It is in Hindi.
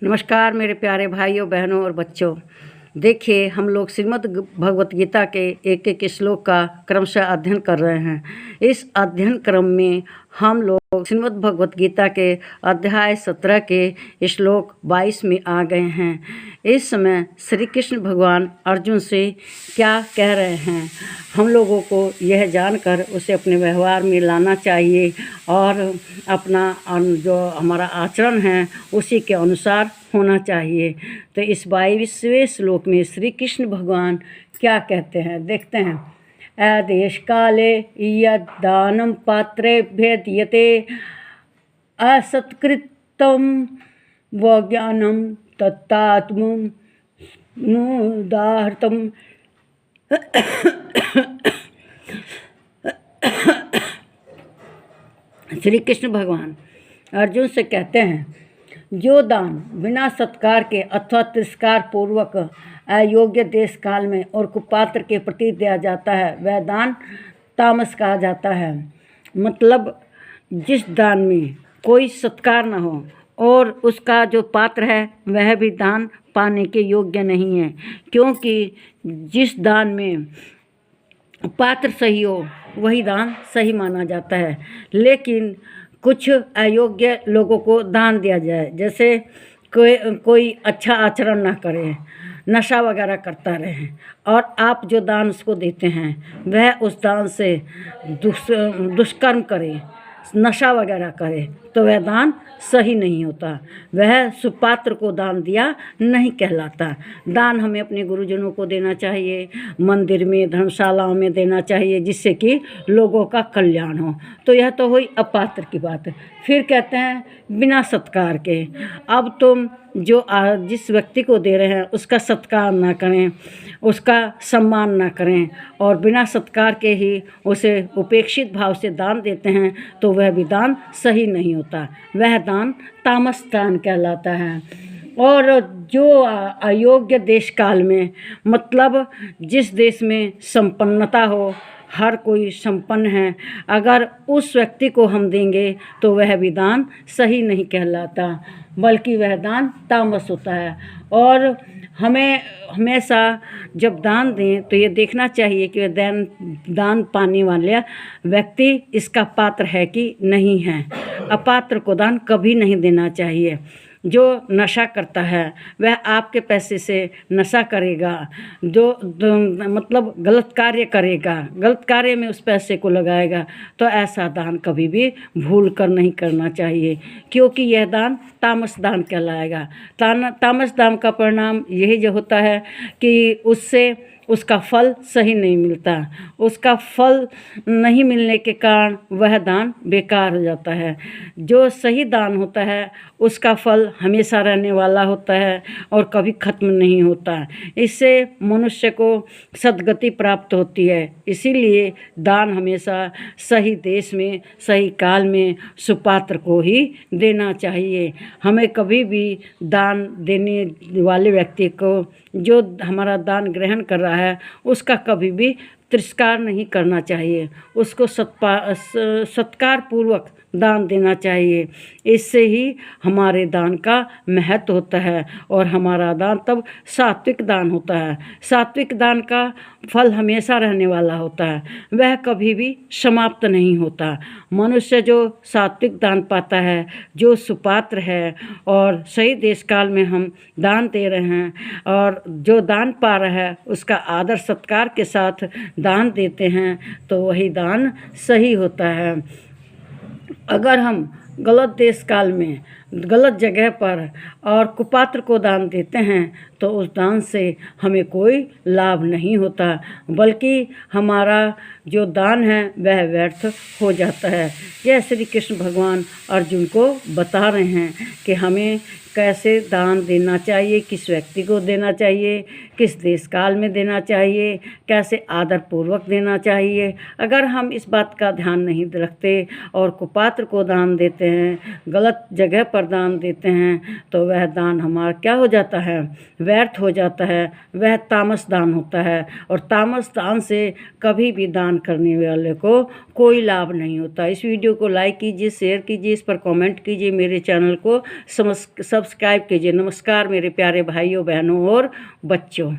नमस्कार मेरे प्यारे भाइयों बहनों और बच्चों। देखिए, हम लोग श्रीमद् भगवत गीता के एक एक श्लोक का क्रमशः अध्ययन कर रहे हैं। इस अध्ययन क्रम में हम लोग श्रीमद् भगवत गीता के अध्याय 17 के श्लोक 22 में आ गए हैं। इस समय श्री कृष्ण भगवान अर्जुन से क्या कह रहे हैं, हम लोगों को यह जानकर उसे अपने व्यवहार में लाना चाहिए और अपना जो हमारा आचरण है उसी के अनुसार होना चाहिए। तो इस 22वें श्लोक में श्री कृष्ण भगवान क्या कहते हैं, देखते हैं। अदेश काले यद दानम पात्रेभ्य दीयते असत्कृतम व ज्ञानम तत्तात्ममुदाहृतम। श्री कृष्ण भगवान अर्जुन से कहते हैं, जो दान बिना सत्कार के अथवा तिरस्कार पूर्वक अयोग्य देश काल में और कुपात्र के प्रति दिया जाता है वह दान तामस कहा जाता है। मतलब जिस दान में कोई सत्कार न हो और उसका जो पात्र है वह भी दान पाने के योग्य नहीं है, क्योंकि जिस दान में पात्र सही हो वही दान सही माना जाता है। लेकिन कुछ अयोग्य लोगों को दान दिया जाए, जैसे कोई अच्छा आचरण ना करे, नशा वगैरह करता रहे और आप जो दान उसको देते हैं वह उस दान से दुष्कर्म करे, नशा वगैरह करे, तो वह दान सही नहीं होता, वह सुपात्र को दान दिया नहीं कहलाता। दान हमें अपने गुरुजनों को देना चाहिए, मंदिर में धर्मशालाओं में देना चाहिए, जिससे कि लोगों का कल्याण हो। तो यह तो हुई अपात्र की बात। फिर कहते हैं बिना सत्कार के। अब तुम जो जिस व्यक्ति को दे रहे हैं उसका सत्कार ना करें, उसका सम्मान ना करें और बिना सत्कार के ही उसे उपेक्षित भाव से दान देते हैं, तो वह भी दान सही नहीं होता, वह दान तामस दान कहलाता है। और जो अयोग्य देश काल में, मतलब जिस देश में संपन्नता हो, हर कोई संपन्न है, अगर उस व्यक्ति को हम देंगे तो वह भी दान सही नहीं कहलाता, बल्कि वह दान तामस होता है। और हमें हमेशा जब दान दें तो ये देखना चाहिए कि वह दान पाने वाला व्यक्ति इसका पात्र है कि नहीं है। अपात्र को दान कभी नहीं देना चाहिए। जो नशा करता है वह आपके पैसे से नशा करेगा, मतलब गलत कार्य करेगा, गलत कार्य में उस पैसे को लगाएगा, तो ऐसा दान कभी भी भूल कर नहीं करना चाहिए, क्योंकि यह दान तामस दान कहलाएगा। तामस दान का परिणाम यही जो होता है कि उससे उसका फल सही नहीं मिलता, उसका फल नहीं मिलने के कारण वह दान बेकार हो जाता है। जो सही दान होता है उसका फल हमेशा रहने वाला होता है और कभी ख़त्म नहीं होता। इससे मनुष्य को सद्गति प्राप्त होती है। इसीलिए दान हमेशा सही देश में, सही काल में सुपात्र को ही देना चाहिए। हमें कभी भी दान देने वाले व्यक्ति को, जो हमारा दान ग्रहण कर रहा है, उसका कभी भी तिरस्कार नहीं करना चाहिए, उसको सत्कार पूर्वक दान देना चाहिए। इससे ही हमारे दान का महत्व होता है और हमारा दान तब सात्विक दान होता है। सात्विक दान का फल हमेशा रहने वाला होता है, वह कभी भी समाप्त नहीं होता। मनुष्य जो सात्विक दान पाता है, जो सुपात्र है और सही देश काल में हम दान दे रहे हैं और जो दान पा रहा है उसका आदर सत्कार के साथ दान देते हैं, तो वही दान सही होता है। अगर हम गलत देश काल में, गलत जगह पर और कुपात्र को दान देते हैं तो उस दान से हमें कोई लाभ नहीं होता, बल्कि हमारा जो दान है वह व्यर्थ हो जाता है। यह श्री कृष्ण भगवान अर्जुन को बता रहे हैं कि हमें कैसे दान देना चाहिए, किस व्यक्ति को देना चाहिए, किस देश काल में देना चाहिए, कैसे आदर पूर्वक देना चाहिए। अगर हम इस बात का ध्यान नहीं रखते और कुपात्र को दान देते हैं, गलत जगह पर दान देते हैं, तो वह दान हमारा क्या हो जाता है, व्यर्थ हो जाता है, वह तामस दान होता है। और तामस दान से कभी भी दान करने वाले को कोई लाभ नहीं होता। इस वीडियो को लाइक कीजिए, शेयर कीजिए, इस पर कमेंट कीजिए, मेरे चैनल को सबसे सब्सक्राइब कीजिए। नमस्कार मेरे प्यारे भाइयों, बहनों और बच्चों।